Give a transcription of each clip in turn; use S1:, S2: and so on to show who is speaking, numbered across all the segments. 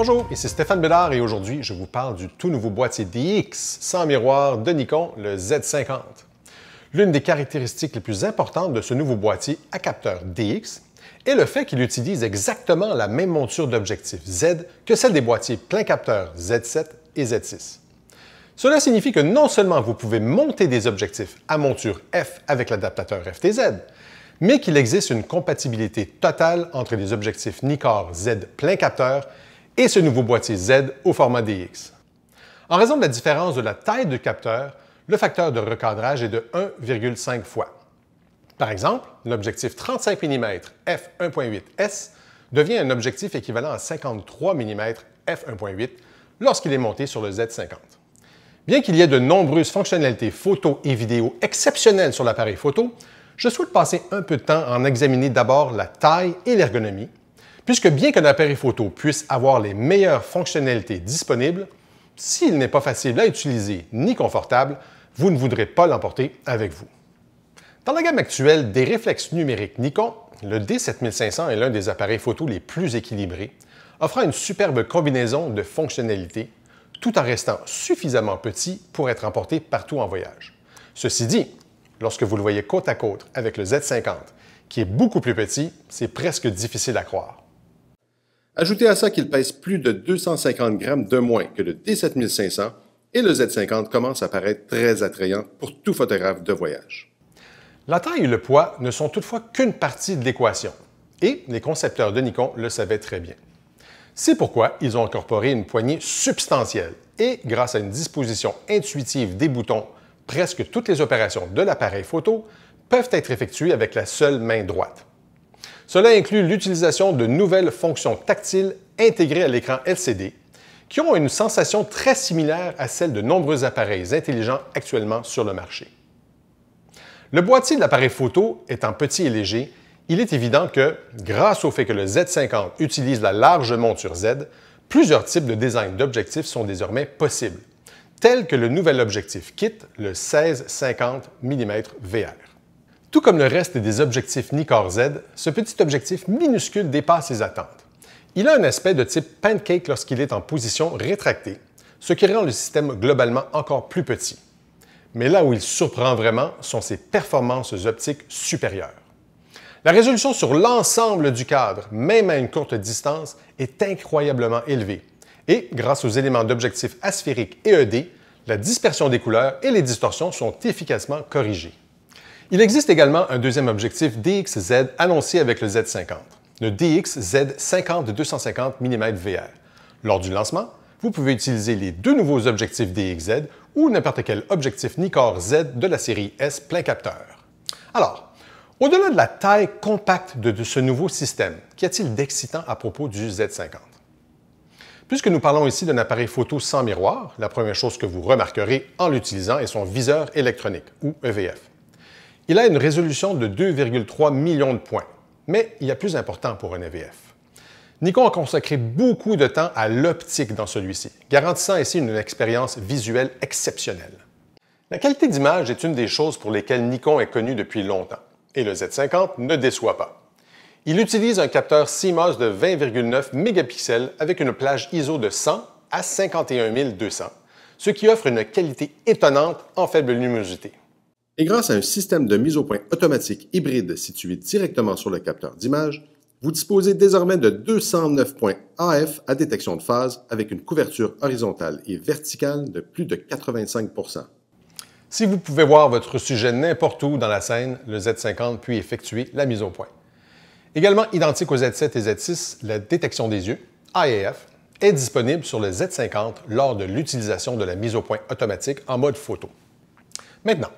S1: Bonjour, ici Stéphane Bédard et aujourd'hui, je vous parle du tout nouveau boîtier DX sans miroir de Nikon, le Z50. L'une des caractéristiques les plus importantes de ce nouveau boîtier à capteur DX est le fait qu'il utilise exactement la même monture d'objectif Z que celle des boîtiers plein capteur Z7 et Z6. Cela signifie que non seulement vous pouvez monter des objectifs à monture F avec l'adaptateur FTZ, mais qu'il existe une compatibilité totale entre les objectifs Nikkor Z plein capteur et ce nouveau boîtier Z au format DX. En raison de la différence de la taille du capteur, le facteur de recadrage est de 1,5 fois. Par exemple, l'objectif 35 mm f1.8S devient un objectif équivalent à 53 mm f1.8 lorsqu'il est monté sur le Z50. Bien qu'il y ait de nombreuses fonctionnalités photo et vidéo exceptionnelles sur l'appareil photo, je souhaite passer un peu de temps à en examiner d'abord la taille et l'ergonomie, puisque bien qu'un appareil photo puisse avoir les meilleures fonctionnalités disponibles, s'il n'est pas facile à utiliser ni confortable, vous ne voudrez pas l'emporter avec vous. Dans la gamme actuelle des réflexes numériques Nikon, le D7500 est l'un des appareils photo les plus équilibrés, offrant une superbe combinaison de fonctionnalités, tout en restant suffisamment petit pour être emporté partout en voyage. Ceci dit, lorsque vous le voyez côte à côte avec le Z50, qui est beaucoup plus petit, c'est presque difficile à croire. Ajoutez à ça qu'il pèse plus de 250 grammes de moins que le D7500 et le Z50 commence à paraître très attrayant pour tout photographe de voyage. La taille et le poids ne sont toutefois qu'une partie de l'équation, et les concepteurs de Nikon le savaient très bien. C'est pourquoi ils ont incorporé une poignée substantielle et, grâce à une disposition intuitive des boutons, presque toutes les opérations de l'appareil photo peuvent être effectuées avec la seule main droite. Cela inclut l'utilisation de nouvelles fonctions tactiles intégrées à l'écran LCD qui ont une sensation très similaire à celle de nombreux appareils intelligents actuellement sur le marché. Le boîtier de l'appareil photo étant petit et léger, il est évident que, grâce au fait que le Z50 utilise la large monture Z, plusieurs types de design d'objectifs sont désormais possibles, tels que le nouvel objectif kit, le 16-50 mm VR. Tout comme le reste des objectifs Nikkor Z, ce petit objectif minuscule dépasse les attentes. Il a un aspect de type pancake lorsqu'il est en position rétractée, ce qui rend le système globalement encore plus petit. Mais là où il surprend vraiment sont ses performances optiques supérieures. La résolution sur l'ensemble du cadre, même à une courte distance, est incroyablement élevée. Et, grâce aux éléments d'objectif asphérique et ED, la dispersion des couleurs et les distorsions sont efficacement corrigées. Il existe également un deuxième objectif DX-Z annoncé avec le Z50, le DX-Z 50-250 mm VR. Lors du lancement, vous pouvez utiliser les deux nouveaux objectifs DX-Z ou n'importe quel objectif Nikkor Z de la série S plein capteur. Alors, au-delà de la taille compacte de ce nouveau système, qu'y a-t-il d'excitant à propos du Z50? Puisque nous parlons ici d'un appareil photo sans miroir, la première chose que vous remarquerez en l'utilisant est son viseur électronique, ou EVF. Il a une résolution de 2,3 millions de points, mais il y a plus important pour un EVF. Nikon a consacré beaucoup de temps à l'optique dans celui-ci, garantissant ainsi une expérience visuelle exceptionnelle. La qualité d'image est une des choses pour lesquelles Nikon est connu depuis longtemps, et le Z50 ne déçoit pas. Il utilise un capteur CMOS de 20,9 mégapixels avec une plage ISO de 100 à 51 200, ce qui offre une qualité étonnante en faible luminosité. Et grâce à un système de mise au point automatique hybride situé directement sur le capteur d'image, vous disposez désormais de 209 points AF à détection de phase avec une couverture horizontale et verticale de plus de 85 %. Si vous pouvez voir votre sujet n'importe où dans la scène, le Z50 peut effectuer la mise au point. Également identique au Z7 et Z6, la détection des yeux, IAF, est disponible sur le Z50 lors de l'utilisation de la mise au point automatique en mode photo. Maintenant,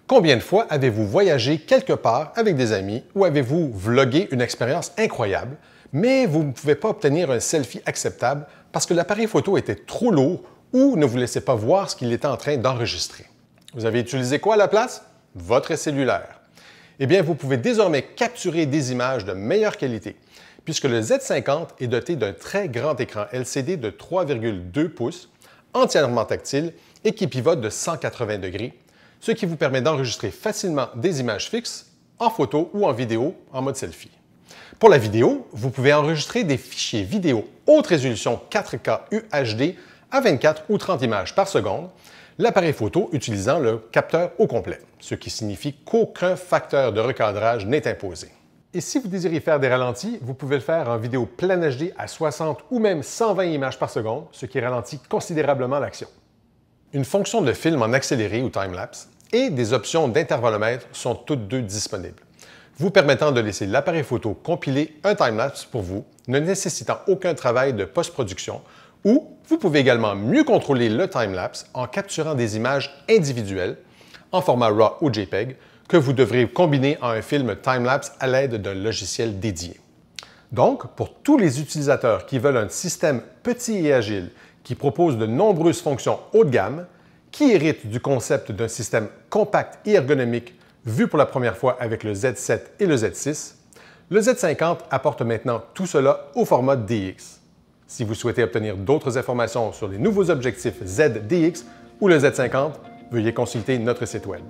S1: combien de fois avez-vous voyagé quelque part avec des amis ou avez-vous vlogué une expérience incroyable, mais vous ne pouvez pas obtenir un selfie acceptable parce que l'appareil photo était trop lourd ou ne vous laissait pas voir ce qu'il était en train d'enregistrer? Vous avez utilisé quoi à la place? Votre cellulaire. Eh bien, vous pouvez désormais capturer des images de meilleure qualité, puisque le Z50 est doté d'un très grand écran LCD de 3,2 pouces, entièrement tactile et qui pivote de 180 degrés, ce qui vous permet d'enregistrer facilement des images fixes, en photo ou en vidéo en mode selfie. Pour la vidéo, vous pouvez enregistrer des fichiers vidéo haute résolution 4K UHD à 24 ou 30 images par seconde, l'appareil photo utilisant le capteur au complet, ce qui signifie qu'aucun facteur de recadrage n'est imposé. Et si vous désirez faire des ralentis, vous pouvez le faire en vidéo plein HD à 60 ou même 120 images par seconde, ce qui ralentit considérablement l'action. Une fonction de film en accéléré ou time-lapse et des options d'intervalomètre sont toutes deux disponibles, vous permettant de laisser l'appareil photo compiler un time-lapse pour vous, ne nécessitant aucun travail de post-production, ou vous pouvez également mieux contrôler le time-lapse en capturant des images individuelles en format RAW ou JPEG que vous devrez combiner en un film time-lapse à l'aide d'un logiciel dédié. Donc, pour tous les utilisateurs qui veulent un système petit et agile qui propose de nombreuses fonctions haut de gamme, qui hérite du concept d'un système compact et ergonomique vu pour la première fois avec le Z7 et le Z6, le Z50 apporte maintenant tout cela au format DX. Si vous souhaitez obtenir d'autres informations sur les nouveaux objectifs Z-DX ou le Z50, veuillez consulter notre site Web.